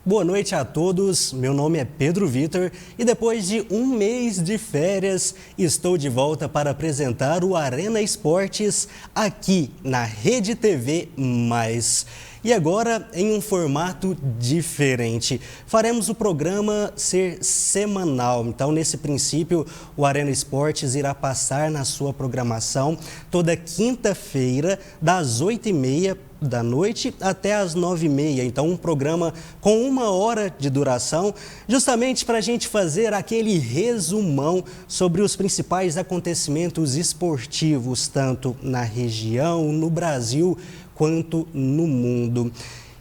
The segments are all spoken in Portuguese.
Boa noite a todos, meu nome é Pedro Vitor e depois de um mês de férias estou de volta para apresentar o Arena Esportes aqui na Rede TV+. E agora em um formato diferente. Faremos o programa ser semanal, então nesse princípio o Arena Esportes irá passar na sua programação toda quinta-feira das 8h30 da noite até às 9h30. Então um programa com 1 hora de duração, justamente para a gente fazer aquele resumão sobre os principais acontecimentos esportivos, tanto na região, no Brasil, quanto no mundo.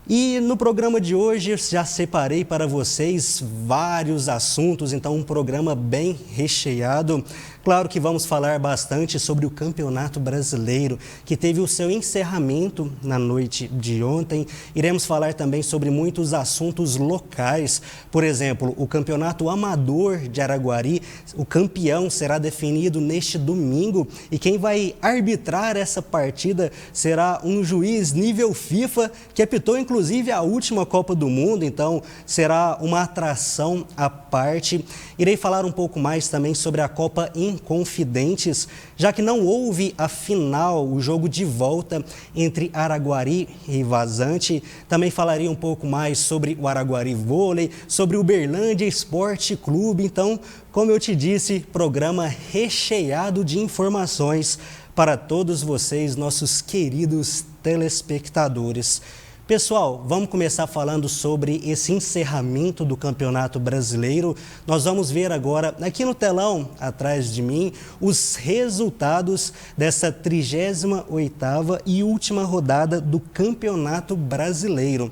E no programa de hoje eu já separei para vocês vários assuntos, então um programa bem recheado. Claro que vamos falar bastante sobre o Campeonato Brasileiro, que teve o seu encerramento na noite de ontem. Iremos falar também sobre muitos assuntos locais. Por exemplo, o Campeonato Amador de Araguari, o campeão será definido neste domingo e quem vai arbitrar essa partida será um juiz nível FIFA, que apitou inclusive a última Copa do Mundo, então será uma atração à parte. Irei falar um pouco mais também sobre a Copa Inconfidentes, já que não houve a final, o jogo de volta entre Araguari e Vazante. Também falarei um pouco mais sobre o Araguari Vôlei, sobre o Uberlândia Esporte Clube. Então, como eu te disse, programa recheado de informações para todos vocês, nossos queridos telespectadores. Pessoal, vamos começar falando sobre esse encerramento do Campeonato Brasileiro. Nós vamos ver agora, aqui no telão, atrás de mim, os resultados dessa 38ª e última rodada do Campeonato Brasileiro.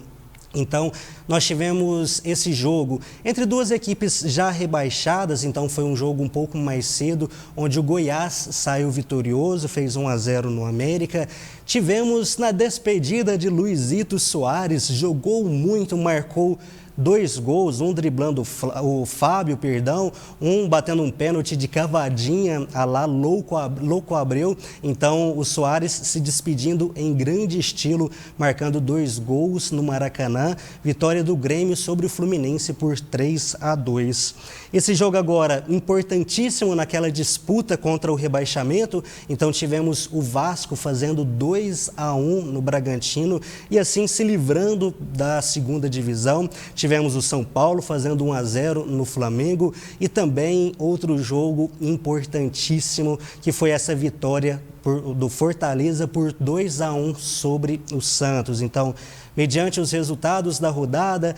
Então, nós tivemos esse jogo entre duas equipes já rebaixadas, então foi um jogo um pouco mais cedo, onde o Goiás saiu vitorioso, fez 1-0 no América. Tivemos na despedida de Luizito Soares, jogou muito, marcou 2 gols, um driblando o Fábio, um batendo um pênalti de cavadinha a lá Louco Abreu. Então o Soares se despedindo em grande estilo, marcando 2 gols no Maracanã. Vitória do Grêmio sobre o Fluminense por 3-2. Esse jogo agora importantíssimo naquela disputa contra o rebaixamento. Então tivemos o Vasco fazendo 2-1 no Bragantino e assim se livrando da segunda divisão. Tivemos o São Paulo fazendo 1-0 no Flamengo e também outro jogo importantíssimo, que foi essa vitória do Fortaleza por 2-1 sobre o Santos. Então, mediante os resultados da rodada,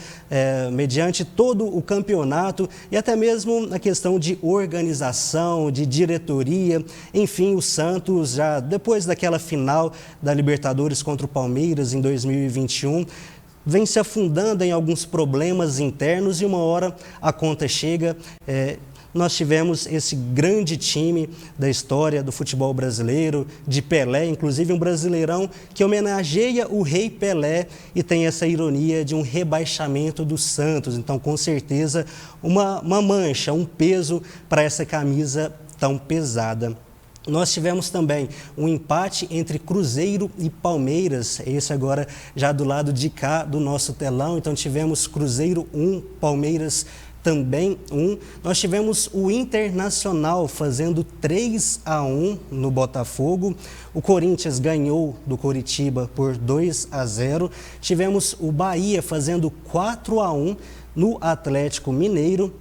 mediante todo o campeonato e até mesmo a questão de organização, de diretoria, enfim, o Santos já depois daquela final da Libertadores contra o Palmeiras em 2021, vem se afundando em alguns problemas internos e uma hora a conta chega. Nós tivemos esse grande time da história do futebol brasileiro, de Pelé, inclusive um brasileirão que homenageia o Rei Pelé e tem essa ironia de um rebaixamento do Santos. Então, com certeza, uma mancha, um peso para essa camisa tão pesada. Nós tivemos também um empate entre Cruzeiro e Palmeiras, esse agora já do lado de cá do nosso telão. Então tivemos Cruzeiro 1, Palmeiras também 1. Nós tivemos o Internacional fazendo 3-1 no Botafogo. O Corinthians ganhou do Coritiba por 2-0. Tivemos o Bahia fazendo 4-1 no Atlético Mineiro.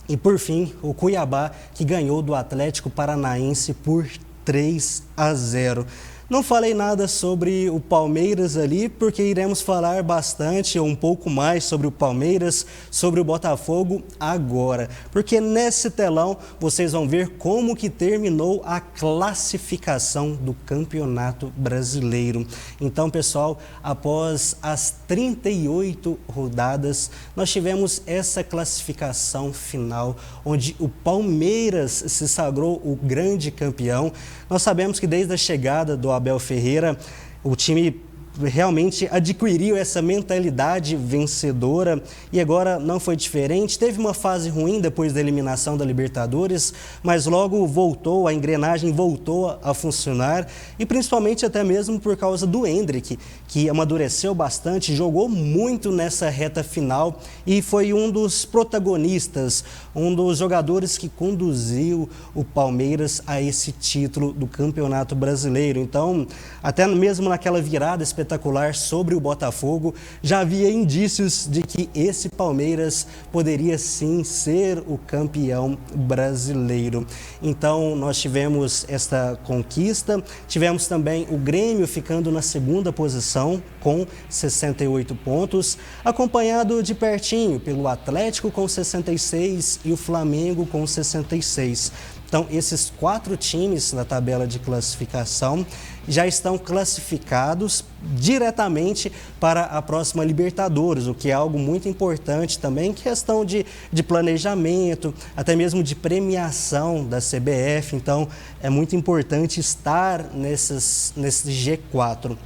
E, por fim, o Cuiabá, que ganhou do Atlético Paranaense por 3-0. Não falei nada sobre o Palmeiras ali, porque iremos falar bastante, ou um pouco mais sobre o Palmeiras, sobre o Botafogo agora. Porque nesse telão vocês vão ver como que terminou a classificação do Campeonato Brasileiro. Então, pessoal, após as 38 rodadas, nós tivemos essa classificação final, onde o Palmeiras se sagrou o grande campeão. Nós sabemos que desde a chegada do Abel Ferreira, o time realmente adquiriu essa mentalidade vencedora e agora não foi diferente. Teve uma fase ruim depois da eliminação da Libertadores, mas logo voltou, a engrenagem voltou a funcionar e principalmente até mesmo por causa do Endrick, que amadureceu bastante, jogou muito nessa reta final e foi um dos protagonistas, um dos jogadores que conduziu o Palmeiras a esse título do Campeonato Brasileiro. Então, até mesmo naquela virada espetacular sobre o Botafogo, já havia indícios de que esse Palmeiras poderia sim ser o campeão brasileiro. Então, nós tivemos esta conquista, tivemos também o Grêmio ficando na segunda posição com 68 pontos, acompanhado de pertinho pelo Atlético com 66 e o Flamengo com 66. Então, esses 4 times na tabela de classificação já estão classificados diretamente para a próxima Libertadores, o que é algo muito importante também, questão de planejamento, até mesmo de premiação da CBF. Então, é muito importante estar nesse G4.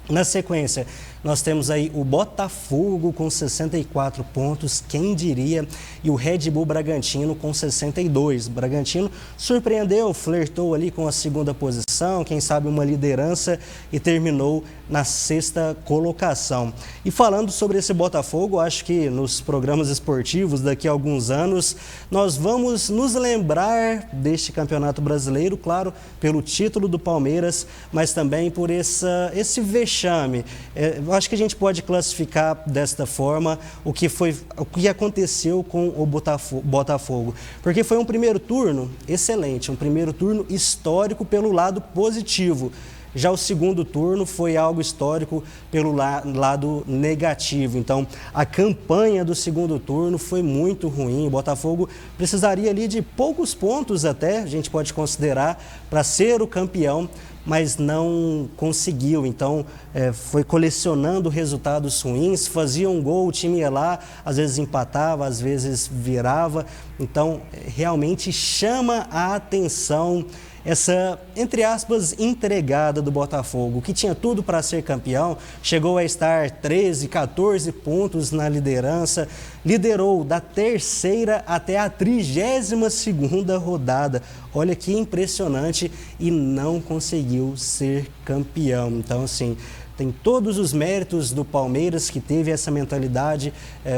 Na sequência, nós temos aí o Botafogo com 64 pontos, quem diria, e o Red Bull Bragantino com 62. O Bragantino surpreendeu, flertou ali com a segunda posição, quem sabe uma liderança e terminou na 6ª colocação. E falando sobre esse Botafogo, acho que nos programas esportivos daqui a alguns anos, nós vamos nos lembrar deste Campeonato Brasileiro, claro, pelo título do Palmeiras, mas também por esse vexame. Eu acho que a gente pode classificar desta forma o que aconteceu com o Botafogo, porque foi um primeiro turno excelente, um primeiro turno histórico pelo lado positivo. Já o segundo turno foi algo histórico pelo lado negativo. Então, a campanha do segundo turno foi muito ruim. O Botafogo precisaria ali de poucos pontos até, a gente pode considerar, para ser o campeão, mas não conseguiu. Então, foi colecionando resultados ruins, fazia um gol, o time ia lá, às vezes empatava, às vezes virava. Então, realmente chama a atenção essa, entre aspas, entregada do Botafogo, que tinha tudo para ser campeão, chegou a estar 13, 14 pontos na liderança, liderou da 3ª até a 32ª rodada. Olha que impressionante, e não conseguiu ser campeão. Então, assim, tem todos os méritos do Palmeiras, que teve essa mentalidade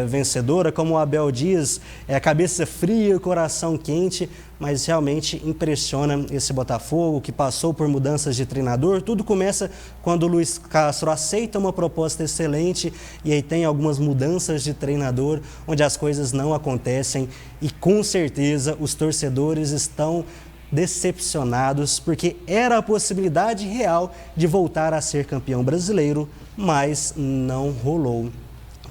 vencedora, como o Abel diz, cabeça fria, coração quente, mas realmente impressiona esse Botafogo, que passou por mudanças de treinador. Tudo começa quando o Luiz Castro aceita uma proposta excelente e aí tem algumas mudanças de treinador, onde as coisas não acontecem e com certeza os torcedores estão decepcionados, porque era a possibilidade real de voltar a ser campeão brasileiro, mas não rolou.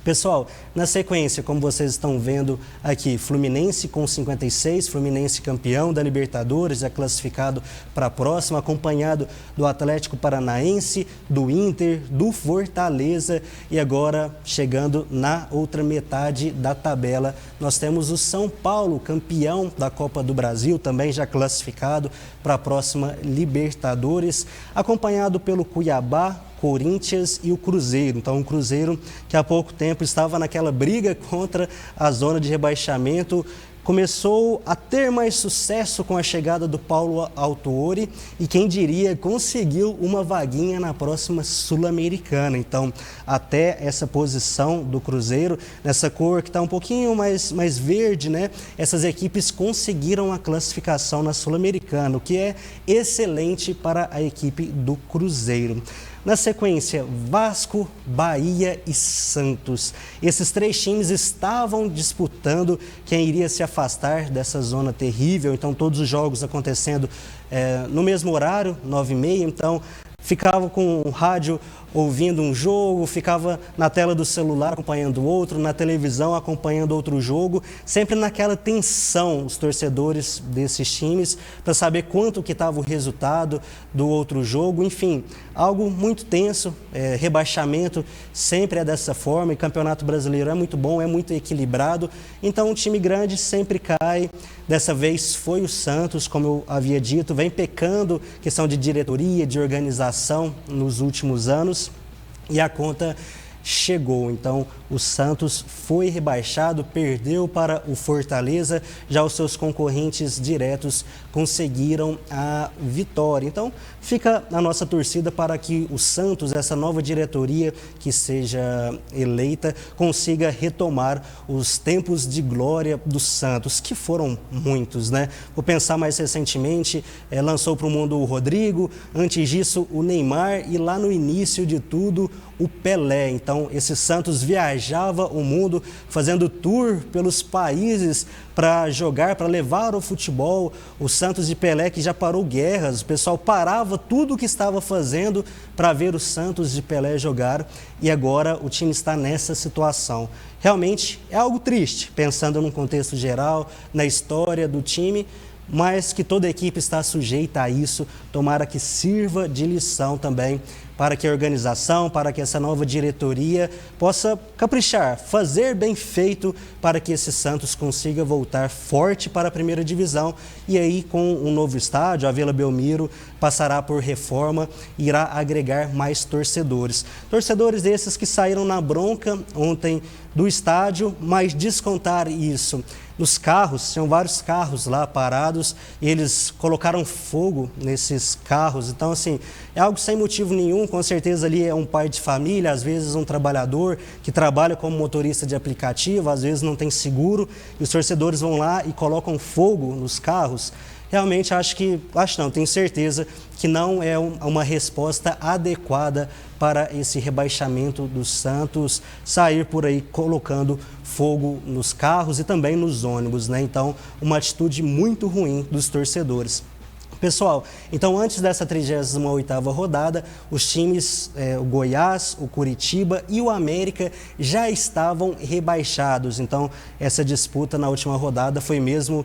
Pessoal, na sequência, como vocês estão vendo aqui, Fluminense com 56, Fluminense campeão da Libertadores, já classificado para a próxima, acompanhado do Atlético Paranaense, do Inter, do Fortaleza e agora chegando na outra metade da tabela, nós temos o São Paulo, campeão da Copa do Brasil, também já classificado para a próxima Libertadores, acompanhado pelo Cuiabá, Corinthians e o Cruzeiro. Então, o Cruzeiro, que há pouco tempo estava naquela briga contra a zona de rebaixamento, começou a ter mais sucesso com a chegada do Paulo Autuori e, quem diria, conseguiu uma vaguinha na próxima Sul-Americana. Então, até essa posição do Cruzeiro, nessa cor que está um pouquinho mais verde, né? Essas equipes conseguiram a classificação na Sul-Americana, o que é excelente para a equipe do Cruzeiro. Na sequência, Vasco, Bahia e Santos. Esses 3 times estavam disputando quem iria se afastar dessa zona terrível. Então, todos os jogos acontecendo no mesmo horário, 9h30. Então, ficava com o rádio ouvindo um jogo, ficava na tela do celular acompanhando outro, na televisão acompanhando outro jogo, sempre naquela tensão, os torcedores desses times, para saber quanto que estava o resultado do outro jogo, enfim, algo muito tenso, rebaixamento sempre é dessa forma, e Campeonato Brasileiro é muito bom, é muito equilibrado, então um time grande sempre cai, dessa vez foi o Santos, como eu havia dito, vem pecando questão de diretoria, de organização nos últimos anos. e a conta chegou. Então, o Santos foi rebaixado, perdeu para o Fortaleza, já os seus concorrentes diretos conseguiram a vitória. Então, fica a nossa torcida para que o Santos, essa nova diretoria que seja eleita, consiga retomar os tempos de glória do Santos, que foram muitos, né? Vou pensar mais recentemente, lançou para o mundo o Rodrigo, antes disso o Neymar e lá no início de tudo o Pelé. Então, esse Santos viajava o mundo fazendo tour pelos países para jogar, para levar o futebol. O Santos de Pelé que já parou guerras, o pessoal parava tudo o que estava fazendo para ver o Santos de Pelé jogar e agora o time está nessa situação. Realmente é algo triste, pensando num contexto geral, na história do time, mas que toda a equipe está sujeita a isso, tomara que sirva de lição também para que a organização, para que essa nova diretoria possa caprichar, fazer bem feito para que esse Santos consiga voltar forte para a primeira divisão e aí com um novo estádio, a Vila Belmiro passará por reforma e irá agregar mais torcedores. Torcedores esses que saíram na bronca ontem do estádio, mas descontar isso nos carros, tinham vários carros lá parados e eles colocaram fogo nesses carros. Então, assim, é algo sem motivo nenhum, com certeza ali é um pai de família, às vezes um trabalhador que trabalha como motorista de aplicativo, às vezes não tem seguro e os torcedores vão lá e colocam fogo nos carros. Realmente tenho certeza que não é uma resposta adequada para esse rebaixamento do Santos, sair por aí colocando fogo nos carros e também nos ônibus, né? Então, uma atitude muito ruim dos torcedores. Pessoal, então antes dessa 38ª rodada, os times, o Goiás, o Curitiba e o América já estavam rebaixados. Então, essa disputa na última rodada foi mesmo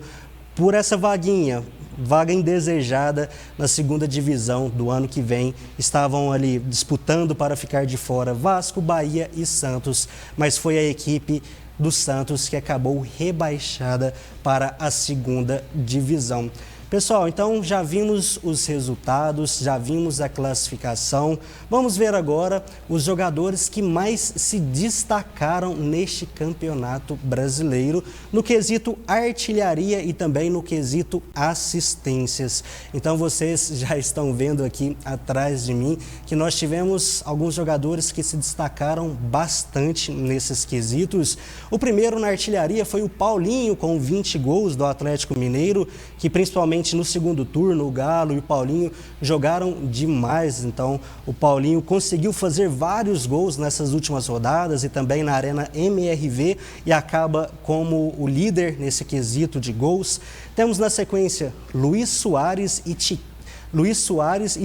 por essa vaga indesejada na segunda divisão do ano que vem. Estavam ali disputando para ficar de fora Vasco, Bahia e Santos, mas foi a equipe do Santos que acabou rebaixada para a segunda divisão. Pessoal, então já vimos os resultados, já vimos a classificação. Vamos ver agora os jogadores que mais se destacaram neste campeonato brasileiro, no quesito artilharia e também no quesito assistências. Então vocês já estão vendo aqui atrás de mim que nós tivemos alguns jogadores que se destacaram bastante nesses quesitos. O primeiro na artilharia foi o Paulinho, com 20 gols do Atlético Mineiro, que principalmente no segundo turno, o Galo e o Paulinho jogaram demais. Então, o Paulinho conseguiu fazer vários gols nessas últimas rodadas e também na Arena MRV e acaba como o líder nesse quesito de gols. Temos na sequência Luiz Soares e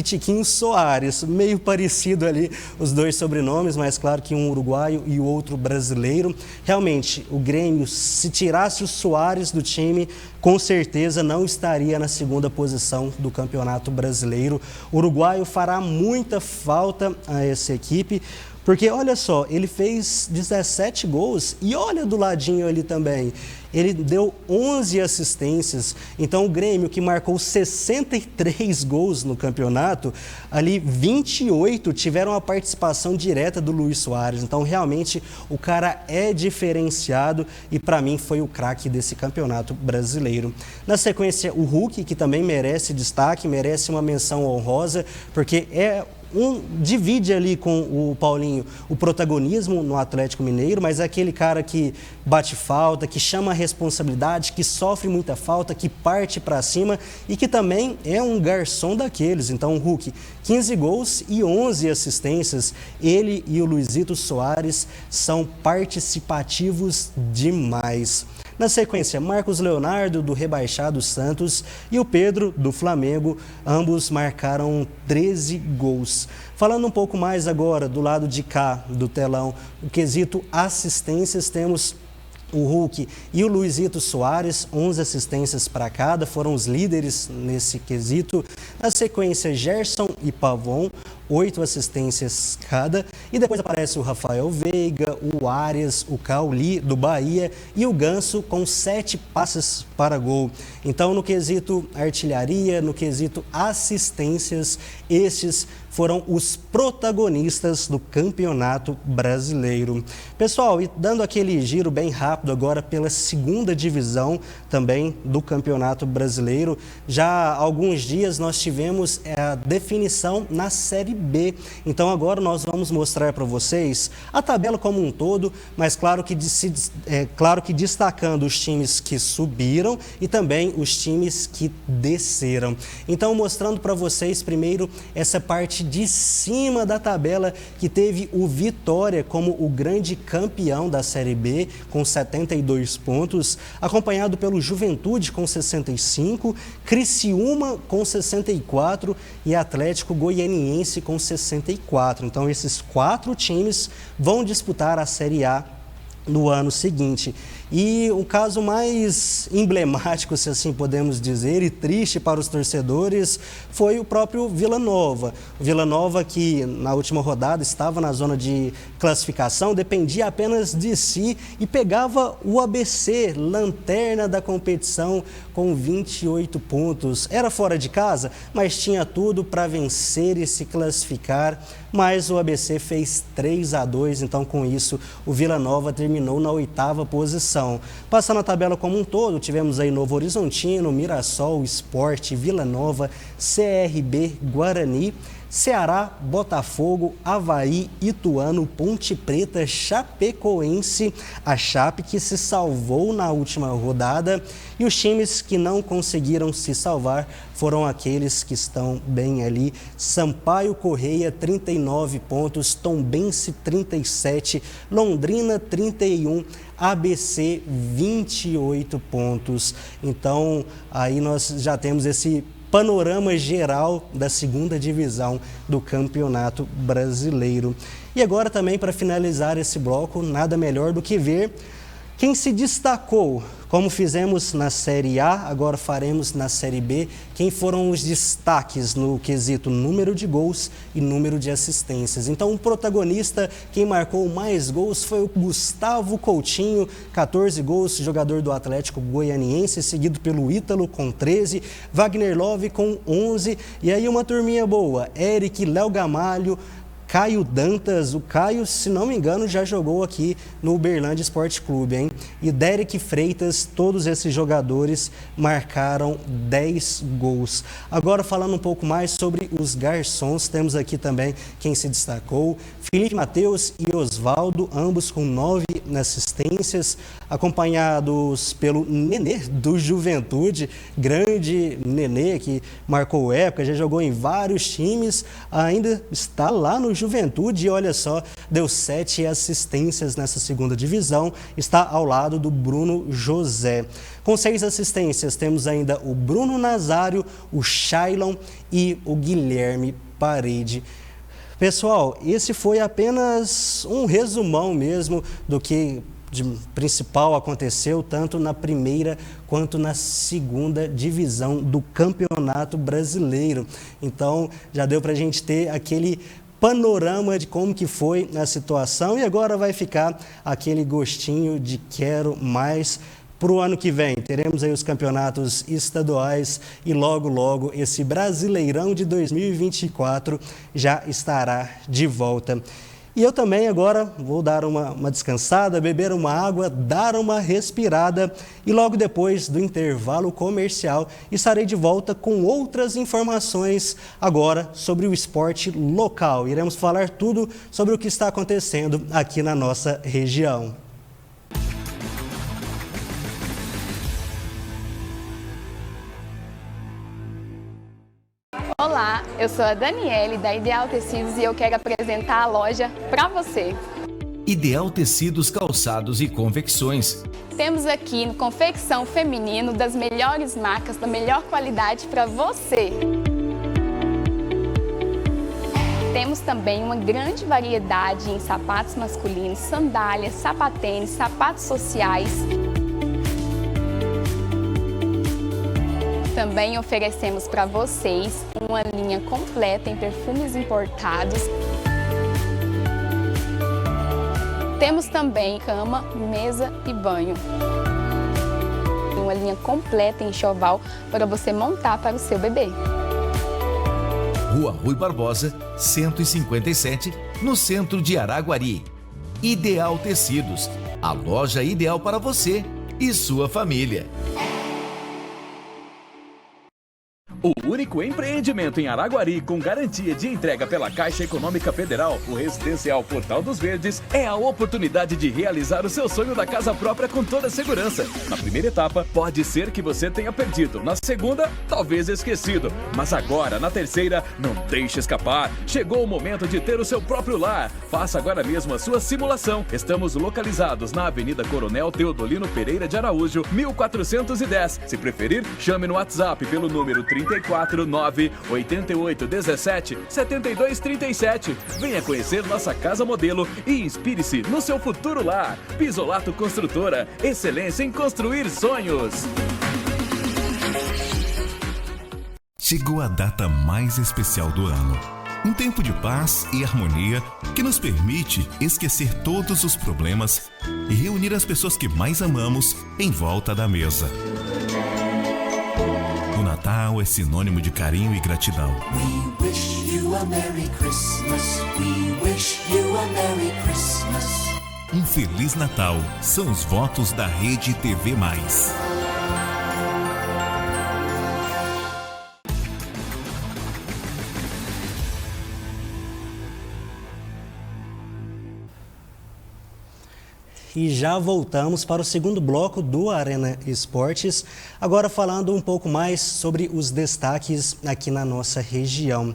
Tiquinho Soares, meio parecido ali os dois sobrenomes, mas claro que um uruguaio e o outro brasileiro. Realmente, o Grêmio, se tirasse o Soares do time, com certeza não estaria na segunda posição do Campeonato Brasileiro. O uruguaio fará muita falta a essa equipe, porque olha só, ele fez 17 gols e olha do ladinho ali também. Ele deu 11 assistências, então o Grêmio, que marcou 63 gols no campeonato, ali 28 tiveram a participação direta do Luiz Soares. Então realmente o cara é diferenciado e para mim foi o craque desse campeonato brasileiro. Na sequência o Hulk, que também merece destaque, merece uma menção honrosa, porque divide ali com o Paulinho o protagonismo no Atlético Mineiro, mas é aquele cara que bate falta, que chama a responsabilidade, que sofre muita falta, que parte para cima e que também é um garçom daqueles. Então o Hulk, 15 gols e 11 assistências, ele e o Luizito Soares são participativos demais. Na sequência, Marcos Leonardo, do rebaixado Santos, e o Pedro, do Flamengo, ambos marcaram 13 gols. Falando um pouco mais agora do lado de cá do telão, o quesito assistências, temos o Hulk e o Luizito Soares, 11 assistências para cada, foram os líderes nesse quesito. Na sequência, Gerson e Pavon, 8 assistências cada. E depois aparece o Rafael Veiga, o Arias, o Cauli do Bahia e o Ganso com 7 passes para gol. Então, no quesito artilharia, no quesito assistências, estes foram os protagonistas do Campeonato Brasileiro. Pessoal, e dando aquele giro bem rápido agora pela segunda divisão também do Campeonato Brasileiro, já há alguns dias nós tivemos a definição na Série B. Então agora nós vamos mostrar para vocês a tabela como um todo, mas claro que destacando os times que subiram e também os times que desceram. Então mostrando para vocês primeiro essa parte de cima da tabela, que teve o Vitória como o grande campeão da Série B, com 72 pontos, acompanhado pelo Juventude com 65, Criciúma com 64 e Atlético Goianiense com 64. Então esses 4 times vão disputar a Série A no ano seguinte. E o caso mais emblemático, se assim podemos dizer, e triste para os torcedores, foi o próprio Vila Nova. O Vila Nova, que na última rodada estava na zona de classificação, dependia apenas de si e pegava o ABC, lanterna da competição, com 28 pontos. Era fora de casa, mas tinha tudo para vencer e se classificar, mas o ABC fez 3-2, então com isso o Vila Nova terminou na 8ª posição. Passando a tabela como um todo, tivemos aí Novo Horizontino, Mirassol, Sport, Vila Nova, CRB, Guarani, Ceará, Botafogo, Avaí, Ituano, Ponte Preta, Chapecoense, a Chape que se salvou na última rodada, e os times que não conseguiram se salvar foram aqueles que estão bem ali: Sampaio Correia, 39 pontos, Tombense, 37, Londrina, 31, ABC, 28 pontos. Então, aí nós já temos esse panorama geral da segunda divisão do Campeonato Brasileiro. E agora também, para finalizar esse bloco, nada melhor do que ver quem se destacou. Como fizemos na Série A, agora faremos na Série B. Quem foram os destaques no quesito número de gols e número de assistências. Então, o protagonista, quem marcou mais gols, foi o Gustavo Coutinho, 14 gols, jogador do Atlético Goianiense, seguido pelo Ítalo com 13, Wagner Love com 11, e aí uma turminha boa: Eric, Léo Gamalho, Caio Dantas. O Caio, se não me engano, já jogou aqui no Uberlândia Esporte Clube, hein? E Derek Freitas, todos esses jogadores marcaram 10 gols. Agora, falando um pouco mais sobre os garçons, temos aqui também quem se destacou: Felipe Matheus e Osvaldo, ambos com 9 assistências, acompanhados pelo Nenê do Juventude, grande Nenê, que marcou época, já jogou em vários times, ainda está lá no Juventude e olha só, deu 7 assistências nessa segunda divisão, está ao lado do Bruno José. Com 6 assistências temos ainda o Bruno Nazário, o Shailon e o Guilherme Parede. Pessoal, esse foi apenas um resumão mesmo do que de principal aconteceu tanto na primeira quanto na segunda divisão do Campeonato Brasileiro. Então, já deu para a gente ter aquele panorama de como que foi a situação, e agora vai ficar aquele gostinho de quero mais. Para o ano que vem, teremos aí os campeonatos estaduais e logo, logo, esse Brasileirão de 2024 já estará de volta. E eu também agora vou dar uma descansada, beber uma água, dar uma respirada e logo depois do intervalo comercial estarei de volta com outras informações agora sobre o esporte local. Iremos falar tudo sobre o que está acontecendo aqui na nossa região. Olá, eu sou a Daniele da Ideal Tecidos e eu quero apresentar a loja para você. Ideal Tecidos, calçados e confecções. Temos aqui confecção feminino das melhores marcas, da melhor qualidade para você. Temos também uma grande variedade em sapatos masculinos, sandálias, sapatênis, sapatos sociais. Também oferecemos para vocês uma linha completa em perfumes importados. Temos também cama, mesa e banho. Uma linha completa em enxoval para você montar para o seu bebê. Rua Rui Barbosa, 157, no centro de Araguari. Ideal Tecidos, a loja ideal para você e sua família. O único empreendimento em Araguari com garantia de entrega pela Caixa Econômica Federal, o Residencial Portal dos Verdes, é a oportunidade de realizar o seu sonho da casa própria com toda segurança. Na primeira etapa, pode ser que você tenha perdido. Na segunda, talvez esquecido. Mas agora, na terceira, não deixe escapar. Chegou o momento de ter o seu próprio lar. Faça agora mesmo a sua simulação. Estamos localizados na Avenida Coronel Teodolino Pereira de Araújo, 1410. Se preferir, chame no WhatsApp pelo número 349-8817-7237. Venha conhecer nossa casa modelo e inspire-se no seu futuro lar. Pisolato Construtora, excelência em construir sonhos. Chegou a data mais especial do ano. Um tempo de paz e harmonia que nos permite esquecer todos os problemas e reunir as pessoas que mais amamos em volta da mesa. O Natal é sinônimo de carinho e gratidão. We wish you a Merry Christmas. We wish you a Merry Christmas. Um Feliz Natal são os votos da Rede TV+. E já voltamos para o segundo bloco do Arena Esportes, agora falando um pouco mais sobre os destaques aqui na nossa região.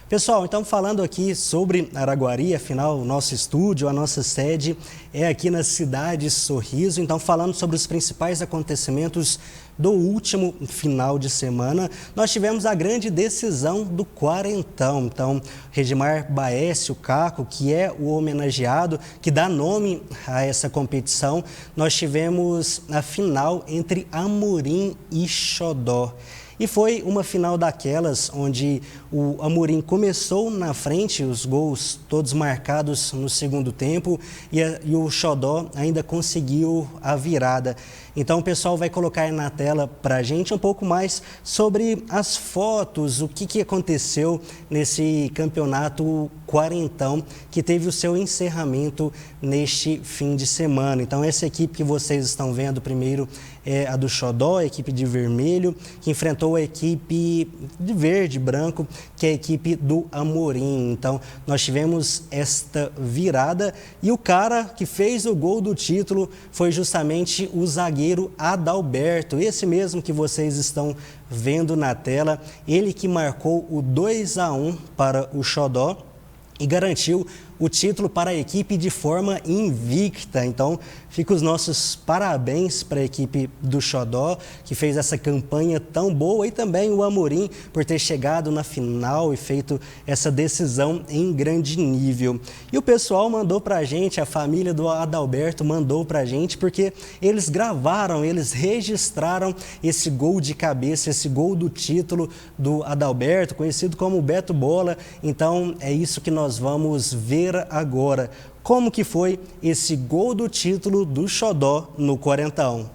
Pessoal, então falando aqui sobre Araguari, afinal o nosso estúdio, a nossa sede é aqui na cidade Sorriso, então falando sobre os principais acontecimentos do último final de semana, nós tivemos a grande decisão do Quarentão. Então, Redimar Baécio Caco, que é o homenageado, que dá nome a essa competição, nós tivemos a final entre Amorim e Xodó. E foi uma final daquelas onde o Amorim começou na frente, os gols todos marcados no segundo tempo, e o Xodó ainda conseguiu a virada. Então o pessoal vai colocar aí na tela para a gente um pouco mais sobre as fotos, o que aconteceu nesse campeonato Quarentão, que teve o seu encerramento neste fim de semana. Então essa equipe que vocês estão vendo primeiro é a do Xodó, a equipe de vermelho, que enfrentou a equipe de verde e branco, que é a equipe do Amorim. Então nós tivemos esta virada e o cara que fez o gol do título foi justamente o zagueiro Adalberto, esse mesmo que vocês estão vendo na tela, ele que marcou o 2-1 para o Xodó e garantiu o título para a equipe de forma invicta. Então, fica os nossos parabéns para a equipe do Xodó, que fez essa campanha tão boa, e também o Amorim por ter chegado na final e feito essa decisão em grande nível. E o pessoal mandou para a gente, a família do Adalberto mandou para a gente, porque eles gravaram, eles registraram esse gol de cabeça, esse gol do título do Adalberto, conhecido como Beto Bola. Então, é isso que nós vamos ver agora. Como que foi esse gol do título do Xodó no Quarentão?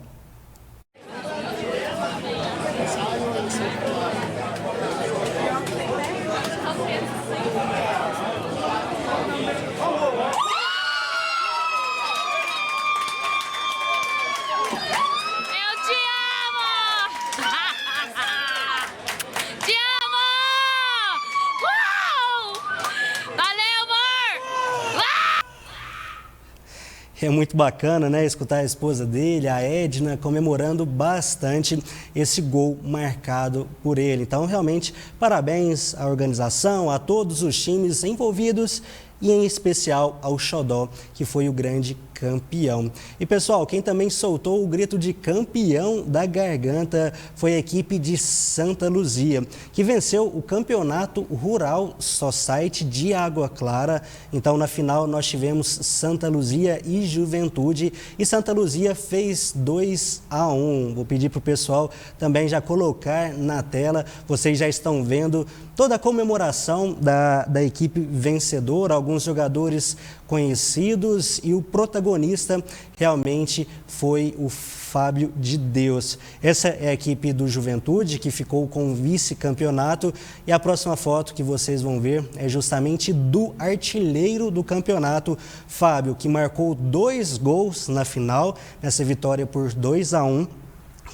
É muito bacana, né, escutar a esposa dele, a Edna, comemorando bastante esse gol marcado por ele. Então, realmente, parabéns à organização, a todos os times envolvidos e, em especial, ao Xodó, que foi o grande campeão. E pessoal, quem também soltou o grito de campeão da garganta foi a equipe de Santa Luzia, que venceu o Campeonato Rural Society de Água Clara. Então, na final, nós tivemos Santa Luzia e Juventude, e Santa Luzia fez 2-1. Vou pedir para o pessoal também já colocar na tela. Vocês já estão vendo toda a comemoração da equipe vencedora, alguns jogadores conhecidos, e o protagonista realmente foi o Fábio de Deus. Essa é a equipe do Juventude, que ficou com o vice-campeonato, e a próxima foto que vocês vão ver é justamente do artilheiro do campeonato, Fábio, que marcou 2 gols na final, nessa vitória por 2-1.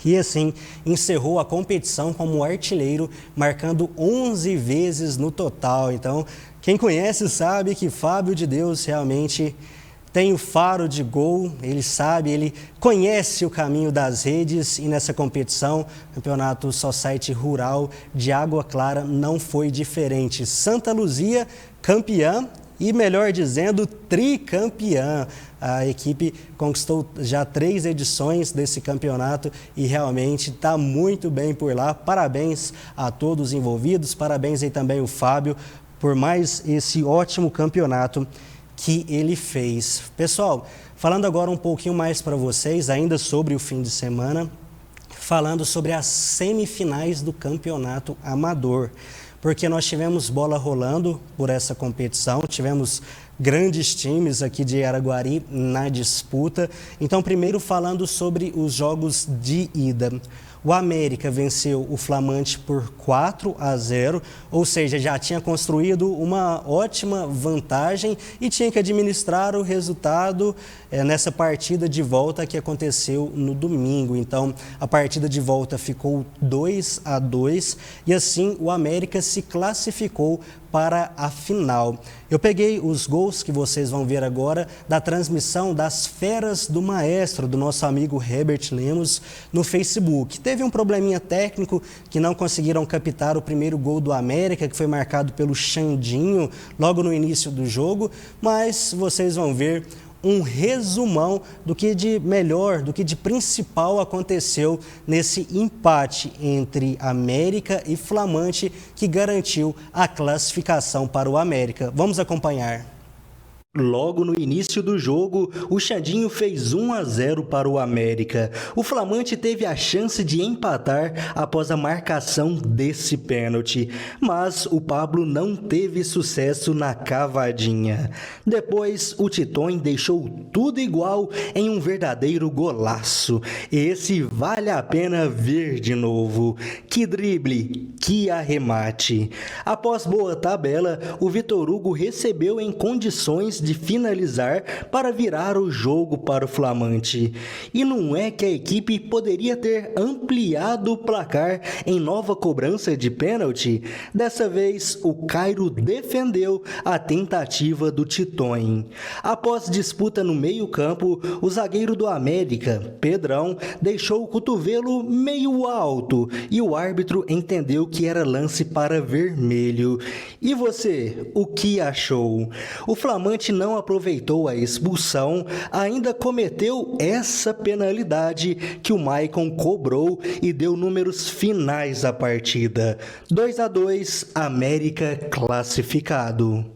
E assim encerrou a competição como artilheiro, marcando 11 vezes no total. Então, quem conhece sabe que Fábio de Deus realmente tem o faro de gol, ele sabe, ele conhece o caminho das redes, e nessa competição, Campeonato Society Rural de Água Clara, não foi diferente. Santa Luzia, campeã, e melhor dizendo, tricampeã. A equipe conquistou já 3 edições desse campeonato e realmente está muito bem por lá. Parabéns a todos os envolvidos, parabéns aí também o Fábio por mais esse ótimo campeonato que ele fez. Pessoal, falando agora um pouquinho mais para vocês, ainda sobre o fim de semana, falando sobre as semifinais do campeonato amador, porque nós tivemos bola rolando por essa competição, tivemos grandes times aqui de Araguari na disputa. Então, primeiro falando sobre os jogos de ida. O América venceu o Flamante por 4-0, ou seja, já tinha construído uma ótima vantagem e tinha que administrar o resultado nessa partida de volta que aconteceu no domingo. Então, a partida de volta ficou 2-2 e assim o América se classificou para a final. Eu peguei os gols que vocês vão ver agora da transmissão das Feras do Maestro, do nosso amigo Herbert Lemos, no Facebook. Teve um probleminha técnico que não conseguiram captar o primeiro gol do América, que foi marcado pelo Xandinho logo no início do jogo, mas vocês vão ver um resumão do que de melhor, do que de principal aconteceu nesse empate entre América e Flamante, que garantiu a classificação para o América. Vamos acompanhar. Logo no início do jogo, o Xandinho fez 1-0 para o América. O Flamante teve a chance de empatar após a marcação desse pênalti, mas o Pablo não teve sucesso na cavadinha. Depois, o Titon deixou tudo igual em um verdadeiro golaço. Esse vale a pena ver de novo. Que drible, que arremate. Após boa tabela, o Vitor Hugo recebeu em condições de finalizar para virar o jogo para o Flamante. E não é que a equipe poderia ter ampliado o placar em nova cobrança de pênalti? Dessa vez, o Cairo defendeu a tentativa do Titon. Após disputa no meio-campo, o zagueiro do América, Pedrão, deixou o cotovelo meio alto e o árbitro entendeu que era lance para vermelho. E você, o que achou? O Flamante não aproveitou a expulsão, ainda cometeu essa penalidade que o Maicon cobrou e deu números finais à partida. 2-2, América classificado.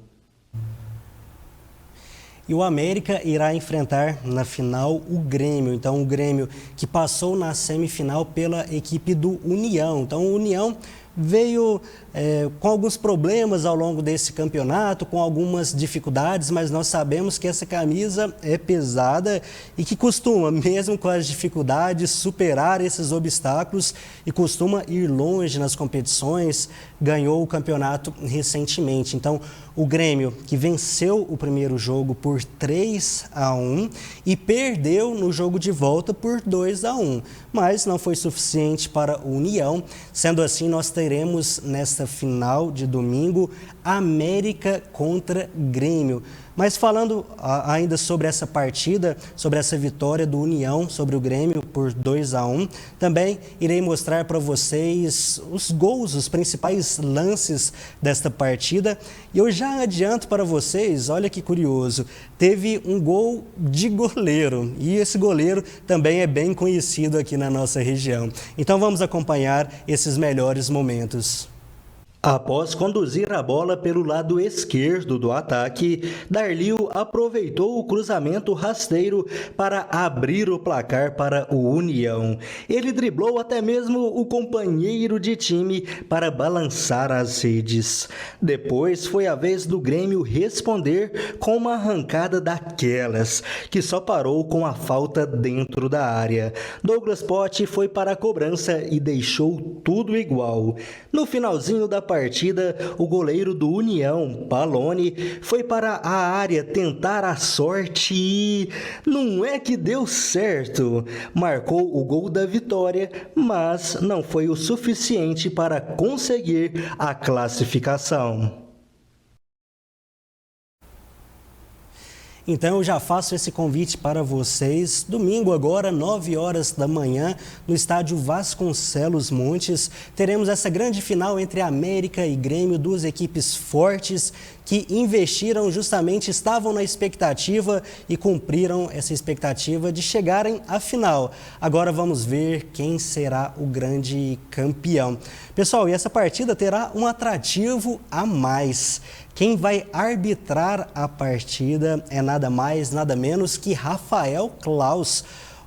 E o América irá enfrentar na final o Grêmio. Então, o Grêmio que passou na semifinal pela equipe do União. Então, o União veio com alguns problemas ao longo desse campeonato, com algumas dificuldades, mas nós sabemos que essa camisa é pesada e que costuma, mesmo com as dificuldades, superar esses obstáculos e costuma ir longe nas competições. Ganhou o campeonato recentemente. Então, o Grêmio, que venceu o primeiro jogo por 3-1 e perdeu no jogo de volta por 2-1, mas não foi suficiente para o União. Sendo assim, nós teremos nesta final de domingo América contra Grêmio. Mas falando ainda sobre essa partida, sobre essa vitória do União sobre o Grêmio por 2-1, também irei mostrar para vocês os gols, os principais lances desta partida. E eu já adianto para vocês, olha que curioso, teve um gol de goleiro. E esse goleiro também é bem conhecido aqui na nossa região. Então vamos acompanhar esses melhores momentos. Após conduzir a bola pelo lado esquerdo do ataque, Darlio aproveitou o cruzamento rasteiro para abrir o placar para o União. Ele driblou até mesmo o companheiro de time para balançar as redes. Depois foi a vez do Grêmio responder com uma arrancada daquelas, que só parou com a falta dentro da área. Douglas Potti foi para a cobrança e deixou tudo igual. No finalzinho da partida, o goleiro do União, Paloni, foi para a área tentar a sorte e não é que deu certo. Marcou o gol da vitória, mas não foi o suficiente para conseguir a classificação. Então eu já faço esse convite para vocês. Domingo agora, 9 horas da manhã, no estádio Vasconcelos Montes, teremos essa grande final entre América e Grêmio, duas equipes fortes que investiram justamente, estavam na expectativa e cumpriram essa expectativa de chegarem à final. Agora vamos ver quem será o grande campeão. Pessoal, e essa partida terá um atrativo a mais. Quem vai arbitrar a partida é nada mais, nada menos que Rafael Claus,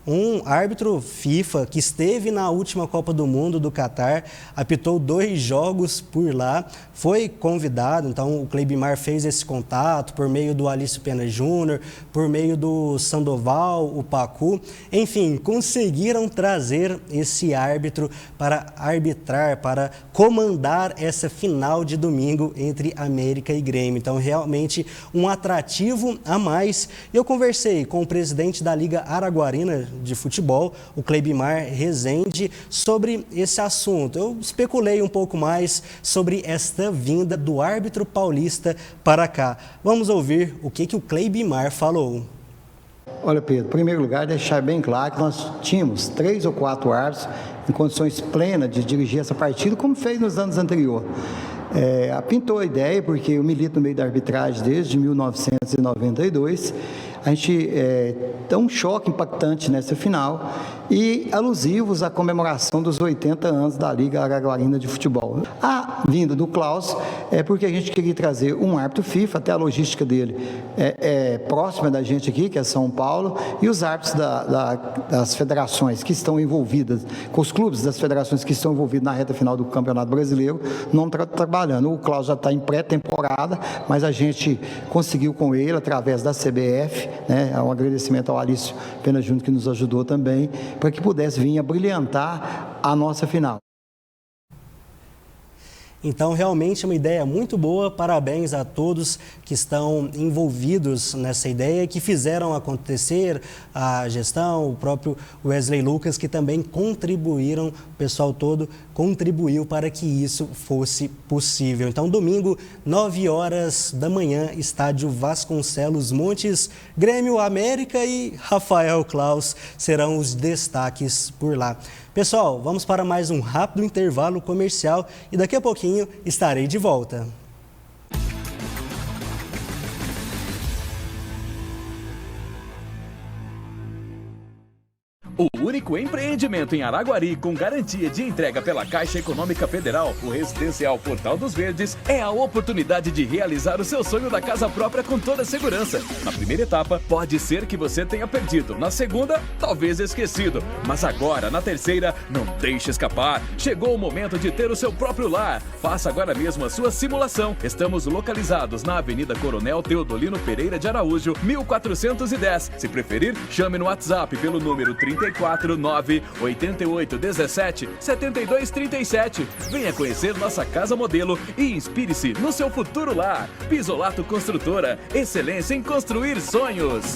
um árbitro FIFA que esteve na última Copa do Mundo do Catar, apitou 2 jogos por lá, foi convidado, então o Cleibimar fez esse contato por meio do Alício Pena Júnior, por meio do Sandoval, o Pacu, enfim, conseguiram trazer esse árbitro para arbitrar, para comandar essa final de domingo entre América e Grêmio. Então, realmente um atrativo a mais. Eu conversei com o presidente da Liga Araguarina de Futebol, o Cleibimar Rezende, sobre esse assunto. Eu especulei um pouco mais sobre esta vinda do árbitro paulista para cá. Vamos ouvir o que o Cleibimar falou. Olha, Pedro, em primeiro lugar, deixar bem claro que nós tínhamos 3 ou 4 árbitros em condições plenas de dirigir essa partida, como fez nos anos anteriores. Pintou a ideia, porque eu milito no meio da arbitragem desde 1992, a gente dá um choque impactante nessa final e alusivos à comemoração dos 80 anos da Liga Araguarina de Futebol. A vinda do Claus é porque a gente queria trazer um árbitro FIFA, até a logística dele é próxima da gente aqui, que é São Paulo, e os árbitros das federações que estão envolvidas, com os clubes das federações que estão envolvidos na reta final do Campeonato Brasileiro, não trabalhando. O Claus já está em pré-temporada, mas a gente conseguiu com ele, através da CBF, um agradecimento ao Alício Pena Júnior, que nos ajudou também, para que pudesse vir a brilhantar a nossa final. Então, realmente uma ideia muito boa. Parabéns a todos que estão envolvidos nessa ideia, que fizeram acontecer, a gestão, o próprio Wesley Lucas, que também contribuíram, o pessoal todo contribuiu para que isso fosse possível. Então, domingo, 9 horas da manhã, estádio Vasconcelos Montes, Grêmio, América e Rafael Claus serão os destaques por lá. Pessoal, vamos para mais um rápido intervalo comercial e daqui a pouquinho estarei de volta. O único empreendimento em Araguari com garantia de entrega pela Caixa Econômica Federal, o Residencial Portal dos Verdes, é a oportunidade de realizar o seu sonho da casa própria com toda a segurança. Na primeira etapa, pode ser que você tenha perdido. Na segunda, talvez esquecido. Mas agora, na terceira, não deixe escapar. Chegou o momento de ter o seu próprio lar. Faça agora mesmo a sua simulação. Estamos localizados na Avenida Coronel Teodolino Pereira de Araújo, 1410. Se preferir, chame no WhatsApp pelo número 349-8817-7237. Venha conhecer nossa casa modelo e inspire-se no seu futuro lar. Pisolato Construtora, excelência em construir sonhos.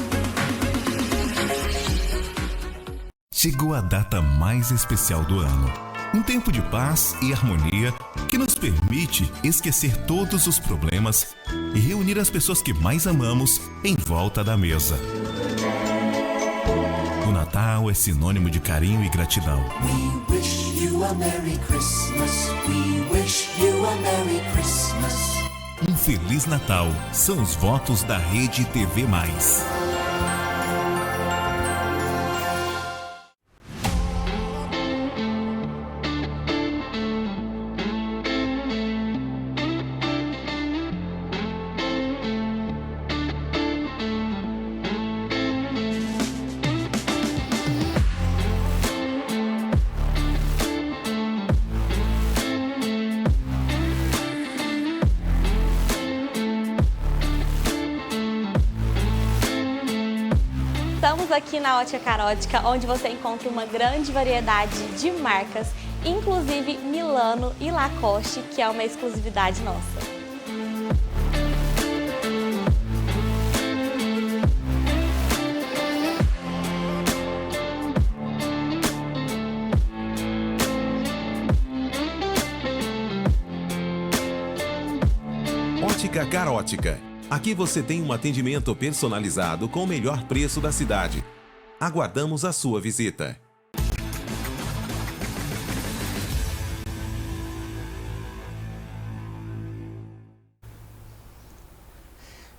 Chegou a data mais especial do ano. Um tempo de paz e harmonia que nos permite esquecer todos os problemas e reunir as pessoas que mais amamos em volta da mesa. O Natal é sinônimo de carinho e gratidão. We wish you a Merry Christmas. We wish you a Merry Christmas. Um Feliz Natal são os votos da Rede TV+. Estamos aqui na Ótica Carótica, onde você encontra uma grande variedade de marcas, inclusive Milano e Lacoste, que é uma exclusividade nossa. Ótica Carótica. Aqui você tem um atendimento personalizado com o melhor preço da cidade. Aguardamos a sua visita.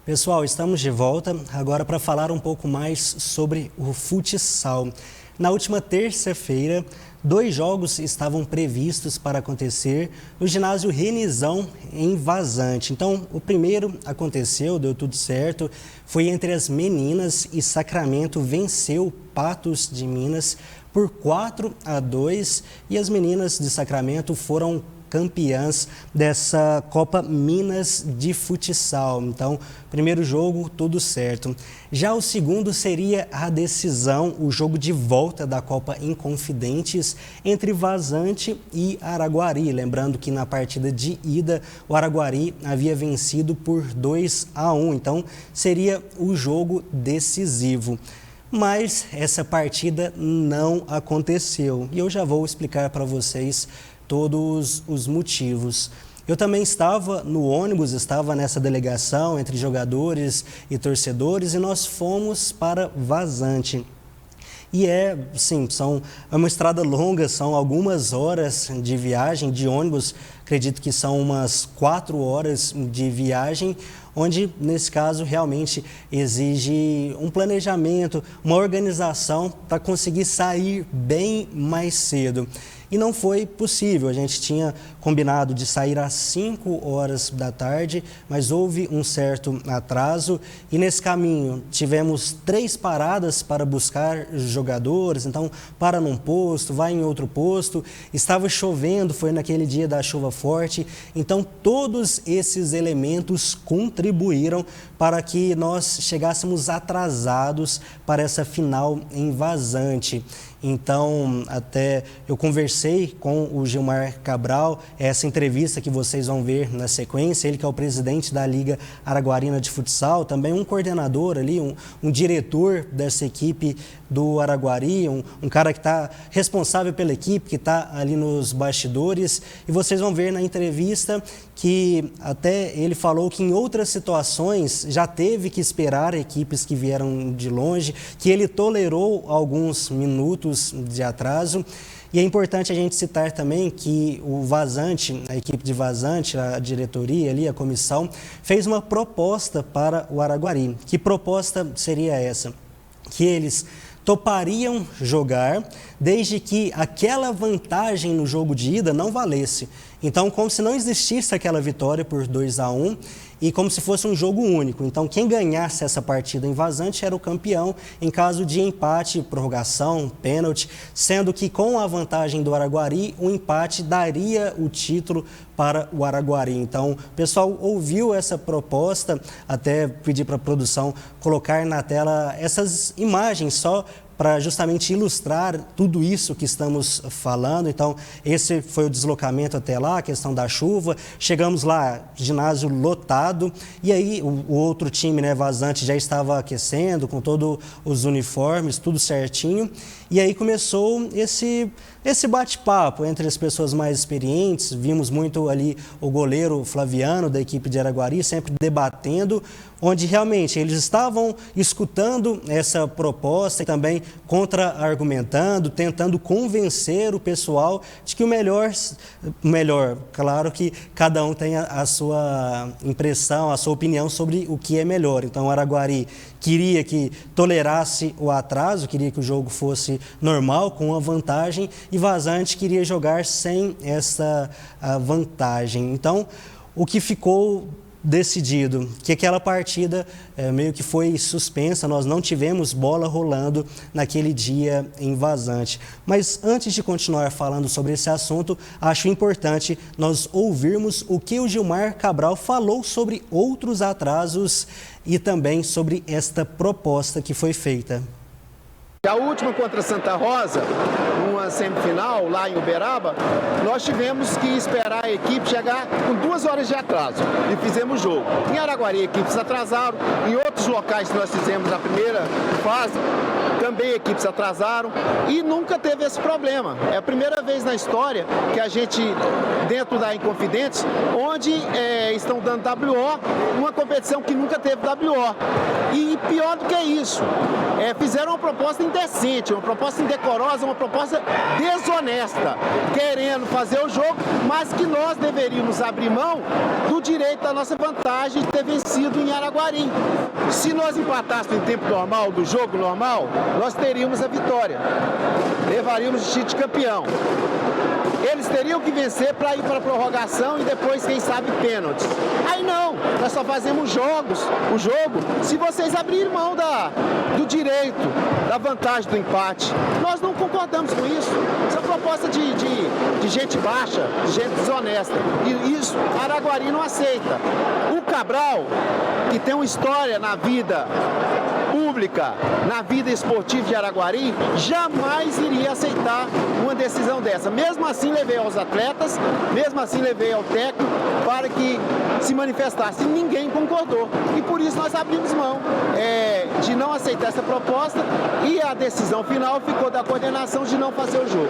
Pessoal, estamos de volta agora para falar um pouco mais sobre o futsal. Na última terça-feira, 2 jogos estavam previstos para acontecer no ginásio Renizão, em Vazante. Então, o primeiro aconteceu, deu tudo certo, foi entre as meninas e Sacramento venceu Patos de Minas por 4-2 e as meninas de Sacramento foram campeãs dessa Copa Minas de Futsal. Então, primeiro jogo, tudo certo. Já o segundo seria a decisão, o jogo de volta da Copa Inconfidentes entre Vazante e Araguari. Lembrando que na partida de ida, o Araguari havia vencido por 2-1. Então, seria o jogo decisivo. Mas essa partida não aconteceu. E eu já vou explicar para vocês todos os motivos. Eu também estava no ônibus, estava nessa delegação entre jogadores e torcedores e nós fomos para Vazante. E é uma estrada longa, são algumas horas de viagem de ônibus, acredito que são umas 4 horas de viagem, onde, nesse caso, realmente exige um planejamento, uma organização para conseguir sair bem mais cedo. E não foi possível, a gente tinha combinado de sair às 5 horas da tarde, mas houve um certo atraso e nesse caminho tivemos 3 paradas para buscar jogadores, então para num posto, vai em outro posto, estava chovendo, foi naquele dia da chuva forte, então todos esses elementos contribuíram para que nós chegássemos atrasados para essa final em Vazante. Então, até eu conversei com o Gilmar Cabral, essa entrevista que vocês vão ver na sequência, ele que é o presidente da Liga Araguarina de Futsal, também um coordenador ali, um diretor dessa equipe do Araguari, um cara que está responsável pela equipe, que está ali nos bastidores, e vocês vão ver na entrevista que até ele falou que em outras situações já teve que esperar equipes que vieram de longe, que ele tolerou alguns minutos de atraso. E é importante a gente citar também que o Vazante, a equipe de Vazante, a diretoria ali, a comissão, fez uma proposta para o Araguari. Que proposta seria essa? Que eles topariam jogar desde que aquela vantagem no jogo de ida não valesse. Então, como se não existisse aquela vitória por 2-1 e como se fosse um jogo único. Então, quem ganhasse essa partida em Vazante era o campeão em caso de empate, prorrogação, pênalti, sendo que com a vantagem do Araguari, o empate daria o título para o Araguari. Então, o pessoal ouviu essa proposta, até pedir para a produção colocar na tela essas imagens só para justamente ilustrar tudo isso que estamos falando. Então, esse foi o deslocamento até lá, a questão da chuva. Chegamos lá, ginásio lotado, e aí o outro time, né, Vazante, já estava aquecendo com todos os uniformes, tudo certinho. E aí começou esse bate-papo entre as pessoas mais experientes. Vimos muito ali o goleiro Flaviano, da equipe de Araguari, sempre debatendo, onde realmente eles estavam escutando essa proposta e também contra-argumentando, tentando convencer o pessoal de que o melhor, claro que cada um tem a sua impressão, a sua opinião sobre o que é melhor. Então o Araguari queria que tolerasse o atraso, queria que o jogo fosse normal, com uma vantagem, e Vazante queria jogar sem essa vantagem. Então, o que ficou decidido, que aquela partida meio que foi suspensa, nós não tivemos bola rolando naquele dia em Vazante. Mas antes de continuar falando sobre esse assunto, acho importante nós ouvirmos o que o Gilmar Cabral falou sobre outros atrasos e também sobre esta proposta que foi feita. A última contra Santa Rosa, uma semifinal lá em Uberaba, nós tivemos que esperar a equipe chegar com 2 horas de atraso e fizemos jogo. Em Araguari, equipes atrasaram, em outros locais que nós fizemos na primeira fase, também equipes atrasaram e nunca teve esse problema. É a primeira vez na história que a gente, dentro da Inconfidentes, onde estão dando WO, uma competição que nunca teve WO. E pior do que isso, fizeram uma proposta indecente, uma proposta indecorosa, uma proposta desonesta, querendo fazer o jogo, mas que nós deveríamos abrir mão do direito da nossa vantagem de ter vencido em Araguari. Se nós empatássemos em tempo normal, do jogo normal, nós teríamos a vitória, levaríamos o título de campeão. Eles teriam que vencer para ir para a prorrogação e depois, quem sabe, pênaltis. Aí não, nós só fazemos o jogo, se vocês abrirem mão do direito, da vantagem do empate. Nós não concordamos com isso. Isso é proposta de gente baixa, de gente desonesta. E isso Araguari não aceita. O Cabral, que tem uma história na vida pública, na vida esportiva de Araguari, jamais iria aceitar uma decisão dessa. Mesmo assim, levei aos atletas, mesmo assim, levei ao técnico para que se manifestasse. Ninguém concordou. E por isso nós abrimos mão de não aceitar essa proposta e a decisão final ficou da coordenação de não fazer o jogo.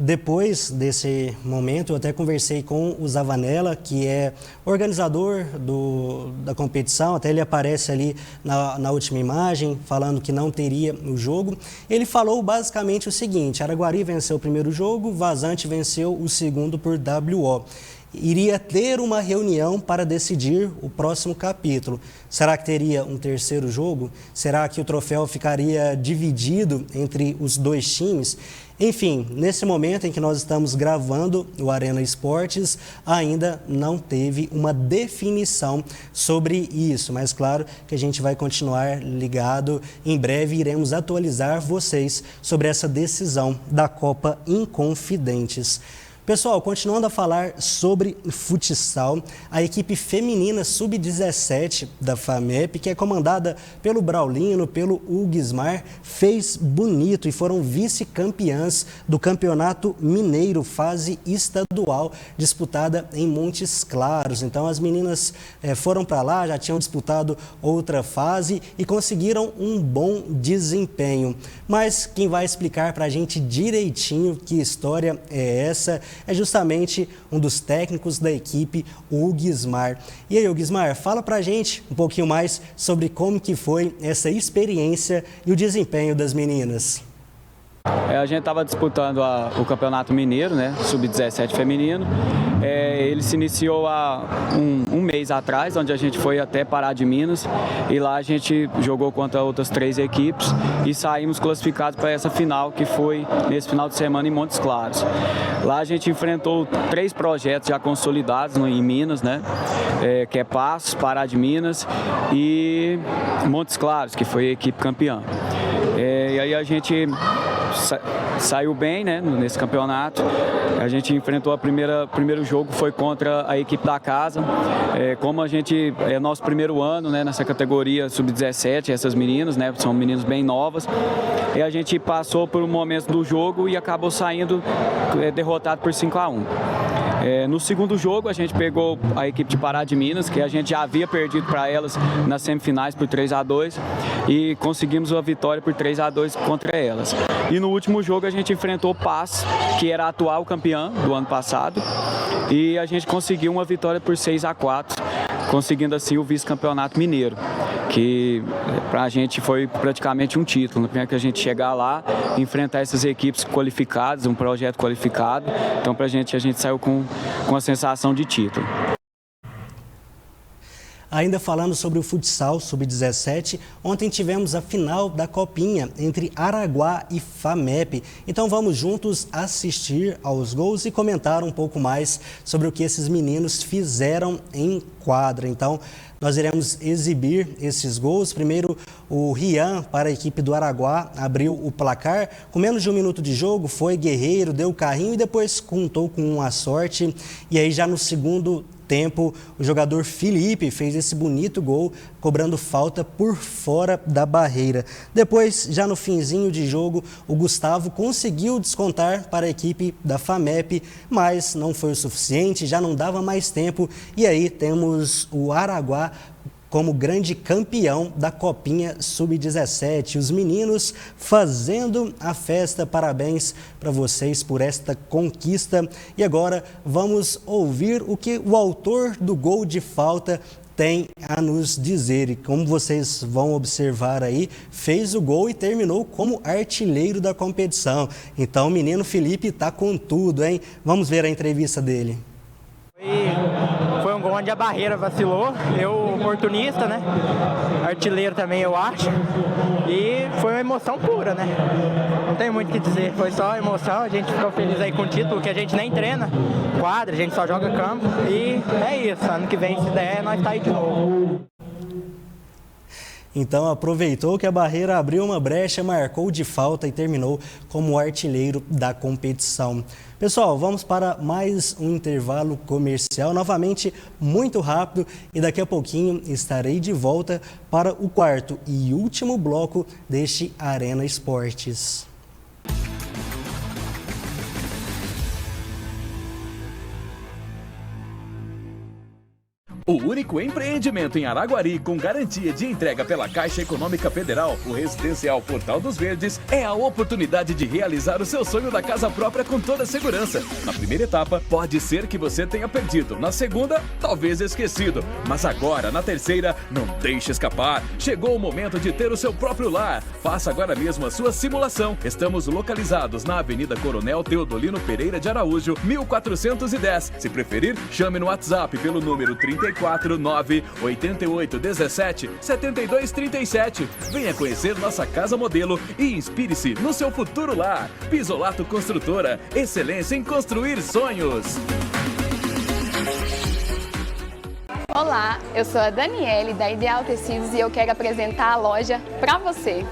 Depois desse momento, eu até conversei com o Zavanella, que é organizador da competição, até ele aparece ali na última imagem, falando que não teria o jogo. Ele falou basicamente o seguinte: Araguari venceu o primeiro jogo, Vazante venceu o segundo por WO. Iria ter uma reunião para decidir o próximo capítulo. Será que teria um terceiro jogo? Será que o troféu ficaria dividido entre os dois times? Enfim, nesse momento em que nós estamos gravando o Arena Esportes, ainda não teve uma definição sobre isso. Mas claro que a gente vai continuar ligado. Em breve iremos atualizar vocês sobre essa decisão da Copa Inconfidentes. Pessoal, continuando a falar sobre futsal, a equipe feminina sub-17 da FAMEP, que é comandada pelo Braulino, pelo Huguesmar, fez bonito e foram vice-campeãs do Campeonato Mineiro, fase estadual, disputada em Montes Claros. Então as meninas foram para lá, já tinham disputado outra fase e conseguiram um bom desempenho. Mas quem vai explicar para a gente direitinho que história é essa é justamente um dos técnicos da equipe, o Huguesmar. E aí, Huguesmar, fala pra gente um pouquinho mais sobre como que foi essa experiência e o desempenho das meninas. A gente estava disputando o Campeonato Mineiro, né, sub-17 feminino. Ele se iniciou há um mês atrás, onde a gente foi até Pará de Minas, e lá a gente jogou contra outras 3 equipes e saímos classificados para essa final, que foi nesse final de semana em Montes Claros. Lá a gente enfrentou 3 projetos já consolidados em Minas, né, que é Passos, Pará de Minas e Montes Claros, que foi a equipe campeã. E aí a gente saiu bem, né, nesse campeonato. A gente enfrentou primeiro jogo foi contra a equipe da casa. Como a gente é nosso primeiro ano, né, nessa categoria sub-17, essas meninas, né, são meninas bem novas. E a gente passou por um momento do jogo e acabou saindo derrotado por 5-1. No segundo jogo, a gente pegou a equipe de Pará de Minas, que a gente já havia perdido para elas nas semifinais por 3-2 e conseguimos uma vitória por 3-2 contra elas. E no último jogo a gente enfrentou Paz, que era a atual campeã do ano passado, e a gente conseguiu uma vitória por 6-4, conseguindo assim o vice-campeonato mineiro, que para a gente foi praticamente um título, né? Que a gente chegar lá, enfrentar essas equipes qualificadas, um projeto qualificado, então para a gente saiu com a sensação de título. Ainda falando sobre o futsal sub-17, ontem tivemos a final da Copinha entre Araguá e FAMEP. Então vamos juntos assistir aos gols e comentar um pouco mais sobre o que esses meninos fizeram em quadra. Então nós iremos exibir esses gols. Primeiro, o Rian, para a equipe do Araguá, abriu o placar. Com menos de um minuto de jogo, foi guerreiro, deu o carrinho e depois contou com uma sorte. E aí já no segundo tempo, o jogador Felipe fez esse bonito gol, cobrando falta por fora da barreira. Depois, já no finzinho de jogo, o Gustavo conseguiu descontar para a equipe da FAMEP, mas não foi o suficiente, já não dava mais tempo. E aí temos o Araguá como grande campeão da Copinha Sub-17. Os meninos fazendo a festa. Parabéns para vocês por esta conquista. E agora vamos ouvir o que o autor do gol de falta tem a nos dizer. E como vocês vão observar aí, fez o gol e terminou como artilheiro da competição. Então o menino Felipe está com tudo, hein? Vamos ver a entrevista dele. Foi um gol onde a barreira vacilou, eu oportunista, né? Artilheiro também, eu acho. E foi uma emoção pura, né? Não tem muito o que dizer, foi só emoção. A gente ficou feliz aí com o título, que a gente nem treina quadra, a gente só joga campo. E é isso, ano que vem, se der, nós tá aí de novo. Então aproveitou que a barreira abriu uma brecha, marcou de falta e terminou como artilheiro da competição. Pessoal, vamos para mais um intervalo comercial, novamente muito rápido, e daqui a pouquinho estarei de volta para o quarto e último bloco deste Arena Esportes. O único empreendimento em Araguari com garantia de entrega pela Caixa Econômica Federal, o Residencial Portal dos Verdes, é a oportunidade de realizar o seu sonho da casa própria com toda a segurança. Na primeira etapa, pode ser que você tenha perdido. Na segunda, talvez esquecido. Mas agora, na terceira, não deixe escapar. Chegou o momento de ter o seu próprio lar. Faça agora mesmo a sua simulação. Estamos localizados na Avenida Coronel Teodolino Pereira de Araújo, 1410. Se preferir, chame no WhatsApp pelo número 349-8817-7237. Venha conhecer nossa casa modelo e inspire-se no seu futuro lar. Pisolato Construtora, excelência em construir sonhos. Olá, eu sou a Daniele da Ideal Tecidos e eu quero apresentar a loja para você.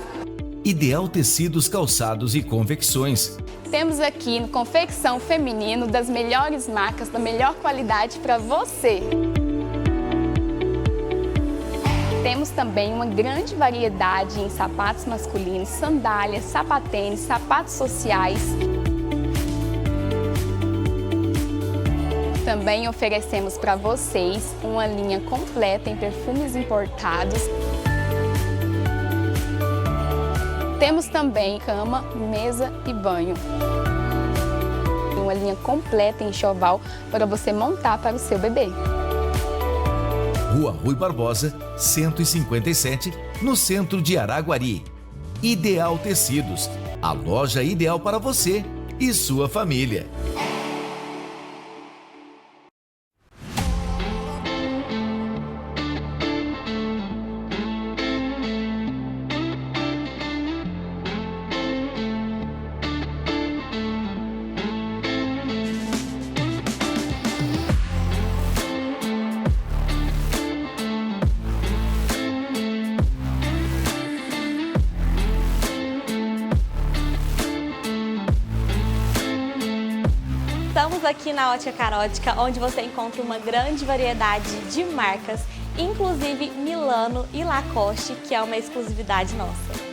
Ideal Tecidos, Calçados e Confecções. Temos aqui confecção feminino das melhores marcas, da melhor qualidade para você. Temos também uma grande variedade em sapatos masculinos, sandálias, sapatênis, sapatos sociais. Também oferecemos para vocês uma linha completa em perfumes importados. Temos também cama, mesa e banho. Uma linha completa em enxoval para você montar para o seu bebê. Rua Rui Barbosa, 157, no centro de Araguari. Ideal Tecidos, a loja ideal para você e sua família. Estamos aqui na Ótica Carótica, onde você encontra uma grande variedade de marcas, inclusive Milano e Lacoste, que é uma exclusividade nossa.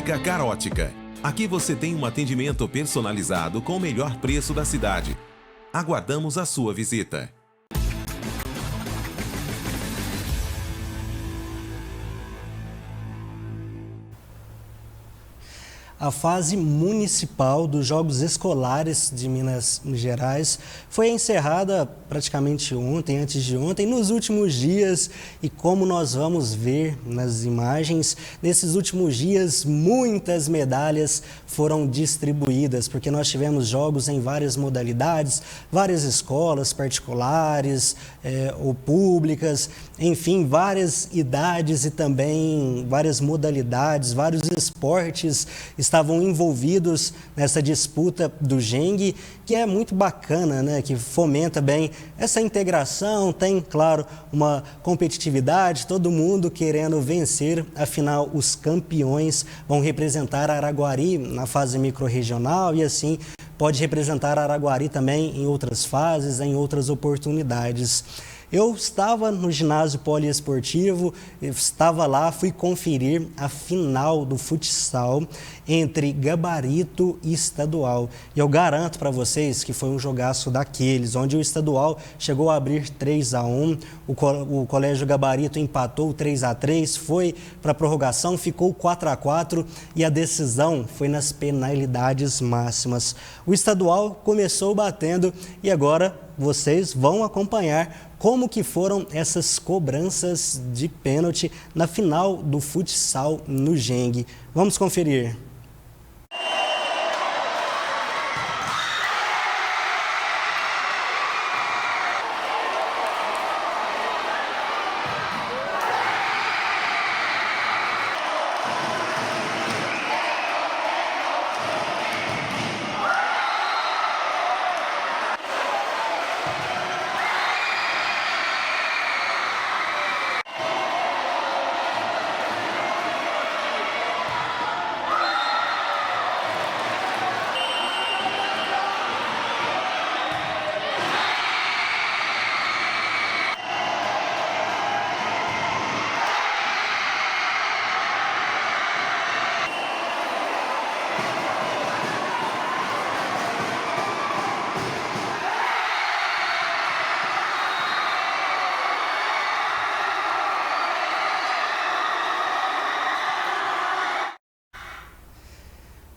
Clínica Carótica. Aqui você tem um atendimento personalizado com o melhor preço da cidade. Aguardamos a sua visita. A fase municipal dos Jogos Escolares de Minas Gerais foi encerrada praticamente ontem, antes de ontem, nos últimos dias. E como nós vamos ver nas imagens, nesses últimos dias muitas medalhas foram distribuídas, porque nós tivemos jogos em várias modalidades, várias escolas particulares ou públicas, enfim, várias idades e também várias modalidades, vários esportes estavam envolvidos nessa disputa do Geng, que é muito bacana, né? Que fomenta bem essa integração, tem, claro, uma competitividade, todo mundo querendo vencer, afinal, os campeões vão representar Araguari na fase microrregional e assim pode representar Araguari também em outras fases, em outras oportunidades. Eu estava no ginásio poliesportivo, estava lá, fui conferir a final do futsal entre Gabarito e Estadual. E eu garanto para vocês que foi um jogaço daqueles, onde o Estadual chegou a abrir 3-1, o Colégio Gabarito empatou 3-3, foi para a prorrogação, ficou 4-4 e a decisão foi nas penalidades máximas. O Estadual começou batendo e agora vocês vão acompanhar como que foram essas cobranças de pênalti na final do futsal no Geng. Vamos conferir.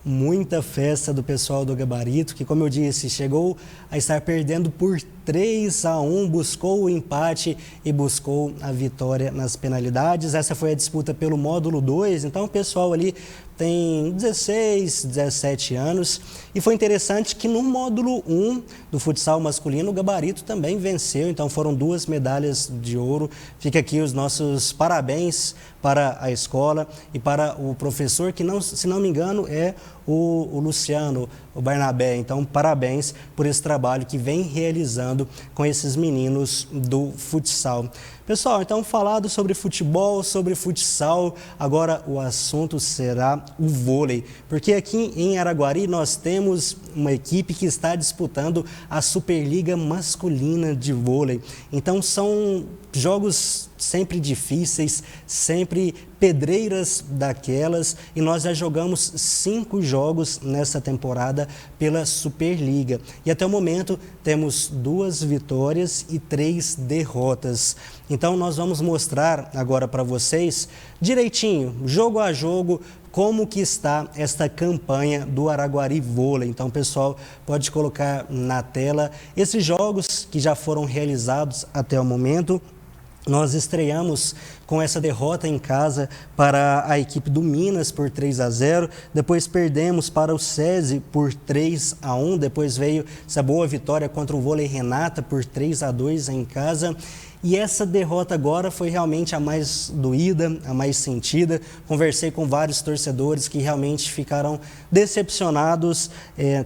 Muita festa do pessoal do Gabarito, que, como eu disse, chegou a estar perdendo por 3-1, buscou o empate e buscou a vitória nas penalidades. Essa foi a disputa pelo módulo 2, então o pessoal ali tem 16, 17 anos. E foi interessante que no módulo 1 do futsal masculino, o Gabarito também venceu, então foram 2 medalhas de ouro. Fica aqui os nossos parabéns para a escola e para o professor, que, se não me engano, é o Luciano, o Barnabé. Então, parabéns por esse trabalho que vem realizando com esses meninos do futsal. Pessoal, então, falado sobre futebol, sobre futsal, agora o assunto será o vôlei. Porque aqui em Araguari nós temos uma equipe que está disputando a Superliga Masculina de Vôlei. Então, são jogos sempre difíceis, sempre pedreiras daquelas, e nós já jogamos 5 jogos nessa temporada pela Superliga. E até o momento temos 2 vitórias e 3 derrotas. Então nós vamos mostrar agora para vocês direitinho, jogo a jogo, como que está esta campanha do Araguari Vôlei. Então, pessoal, pode colocar na tela esses jogos que já foram realizados até o momento. Nós estreamos com essa derrota em casa para a equipe do Minas por 3-0, depois perdemos para o SESI por 3-1, depois veio essa boa vitória contra o Vôlei Renata por 3-2 em casa. E essa derrota agora foi realmente a mais doída, a mais sentida. Conversei com vários torcedores que realmente ficaram decepcionados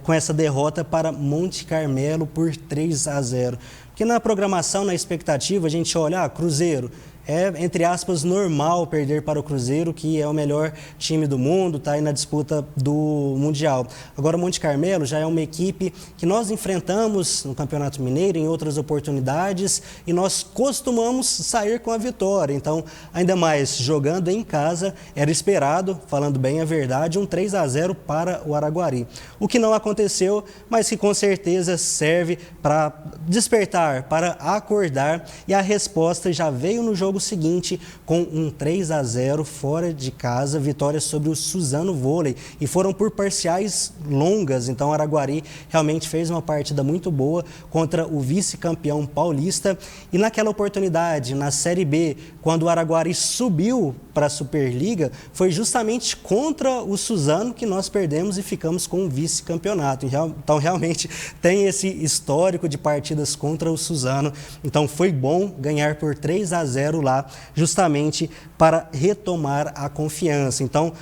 com essa derrota para Monte Carmelo por 3-0. Porque na programação, na expectativa, a gente olha, Cruzeiro, é, entre aspas, normal perder para o Cruzeiro, que é o melhor time do mundo, está aí na disputa do Mundial. Agora, o Monte Carmelo já é uma equipe que nós enfrentamos no Campeonato Mineiro, em outras oportunidades, e nós costumamos sair com a vitória. Então, ainda mais jogando em casa, era esperado, falando bem a verdade, um 3-0 para o Araguari. O que não aconteceu, mas que com certeza serve para despertar, para acordar, e a resposta já veio no jogo seguinte com um 3-0 fora de casa, vitória sobre o Suzano Vôlei, e foram por parciais longas. Então o Araguari realmente fez uma partida muito boa contra o vice-campeão paulista, e naquela oportunidade, na Série B, quando o Araguari subiu para a Superliga, foi justamente contra o Suzano que nós perdemos e ficamos com o vice-campeonato. Então realmente tem esse histórico de partidas contra o Suzano, então foi bom ganhar por 3-0 lá, justamente para retomar a confiança. Então,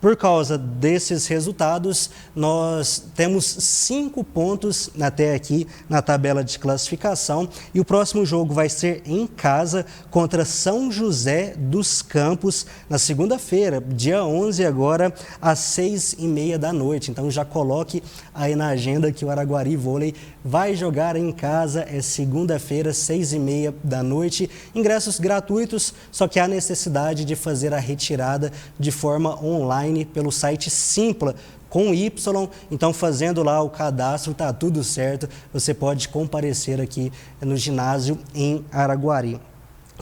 por causa desses resultados, nós temos 5 pontos até aqui na tabela de classificação, e o próximo jogo vai ser em casa contra São José dos Campos, na segunda-feira, dia 11, agora às 6h30 da noite. Então já coloque aí na agenda que o Araguari Vôlei vai jogar em casa, é segunda-feira, 6h30 da noite. Ingressos gratuitos, só que há necessidade de fazer a retirada de forma online pelo site Simpla, com Y, então fazendo lá o cadastro, tá tudo certo, você pode comparecer aqui no ginásio em Araguari.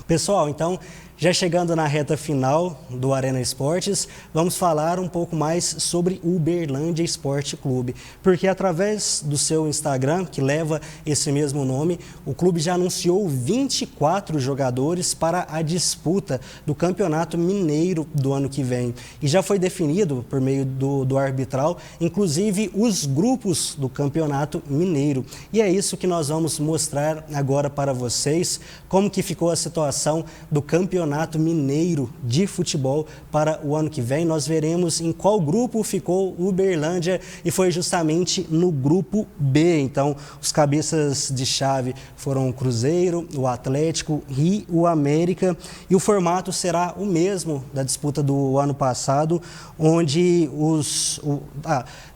Pessoal, então, já chegando na reta final do Arena Esportes, vamos falar um pouco mais sobre o Uberlândia Esporte Clube, porque através do seu Instagram, que leva esse mesmo nome, o clube já anunciou 24 jogadores para a disputa do Campeonato Mineiro do ano que vem. E já foi definido, por meio do arbitral, inclusive os grupos do Campeonato Mineiro. E é isso que nós vamos mostrar agora para vocês, como que ficou a situação do Campeonato Mineiro de futebol para o ano que vem. Nós veremos em qual grupo ficou o Uberlândia, e foi justamente no grupo B. Então, os cabeças de chave foram o Cruzeiro, o Atlético e o América, e o formato será o mesmo da disputa do ano passado, onde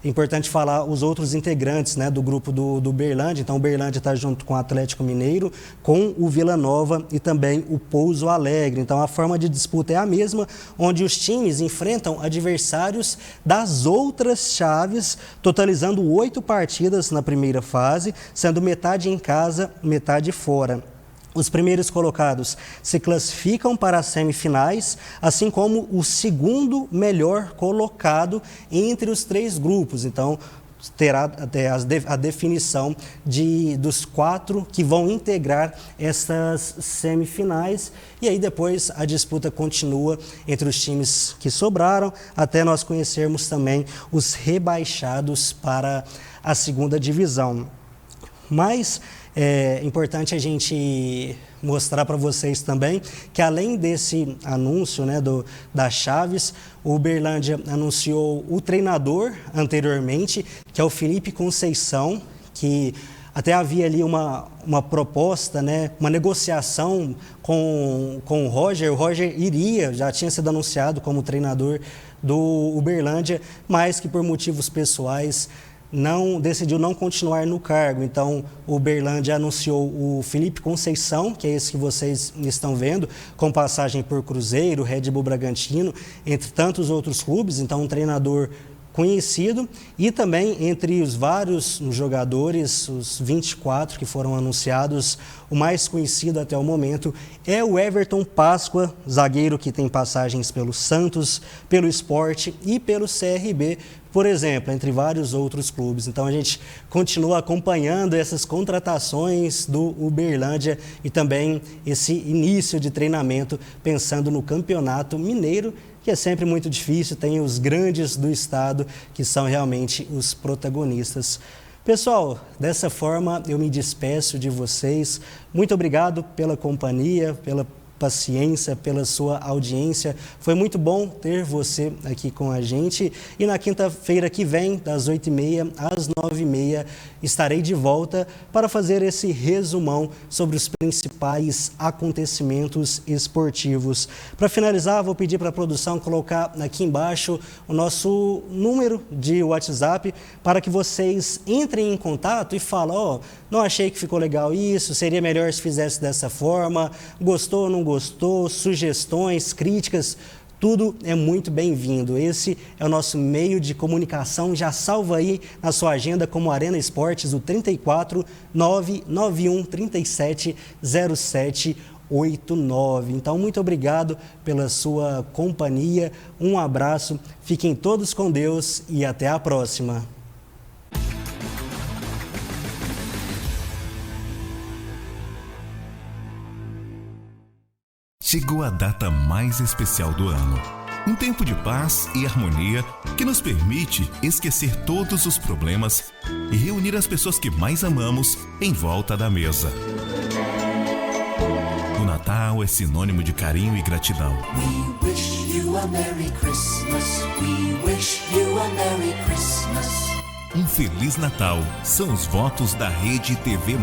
é importante falar os outros integrantes, né, do grupo do Uberlândia. Então, o Uberlândia está junto com o Atlético Mineiro, com o Vila Nova e também o Pouso Alegre. Então, a forma de disputa é a mesma, onde os times enfrentam adversários das outras chaves, totalizando 8 partidas na primeira fase, sendo metade em casa, metade fora. Os primeiros colocados se classificam para as semifinais, assim como o segundo melhor colocado entre os 3 grupos. Então, terá até a definição dos 4 que vão integrar essas semifinais, e aí depois a disputa continua entre os times que sobraram, até nós conhecermos também os rebaixados para a segunda divisão. Mas é importante a gente mostrar para vocês também que, além desse anúncio, né, das chaves, o Uberlândia anunciou o treinador anteriormente, que é o Felipe Conceição, que até havia ali uma proposta, né, uma negociação com o Roger. O Roger já tinha sido anunciado como treinador do Uberlândia, mas que por motivos pessoais decidiu não continuar no cargo. Então, o Uberlândia anunciou o Felipe Conceição, que é esse que vocês estão vendo, com passagem por Cruzeiro, Red Bull Bragantino, entre tantos outros clubes. Então, um treinador conhecido, e também entre os vários jogadores, os 24 que foram anunciados, o mais conhecido até o momento é o Everton Páscoa, zagueiro que tem passagens pelo Santos, pelo Sport e pelo CRB, por exemplo, entre vários outros clubes. Então a gente continua acompanhando essas contratações do Uberlândia e também esse início de treinamento pensando no Campeonato Mineiro, que é sempre muito difícil, tem os grandes do estado que são realmente os protagonistas. Pessoal, dessa forma eu me despeço de vocês. Muito obrigado pela companhia, paciência, pela sua audiência. Foi muito bom ter você aqui com a gente. E na quinta-feira que vem, das 8h30 às 9h30, estarei de volta para fazer esse resumão sobre os principais acontecimentos esportivos. Para finalizar, vou pedir para a produção colocar aqui embaixo o nosso número de WhatsApp para que vocês entrem em contato e falem, não achei que ficou legal isso, seria melhor se fizesse dessa forma, gostou ou não gostou, sugestões, críticas, tudo é muito bem-vindo. Esse é o nosso meio de comunicação. Já salva aí na sua agenda como Arena Esportes, o 34 991 37 0789. Então, muito obrigado pela sua companhia. Um abraço, fiquem todos com Deus e até a próxima. Chegou a data mais especial do ano. Um tempo de paz e harmonia que nos permite esquecer todos os problemas e reunir as pessoas que mais amamos em volta da mesa. O Natal é sinônimo de carinho e gratidão. We wish you a Merry Christmas. We wish you a Merry Christmas. Um Feliz Natal são os votos da Rede TV+.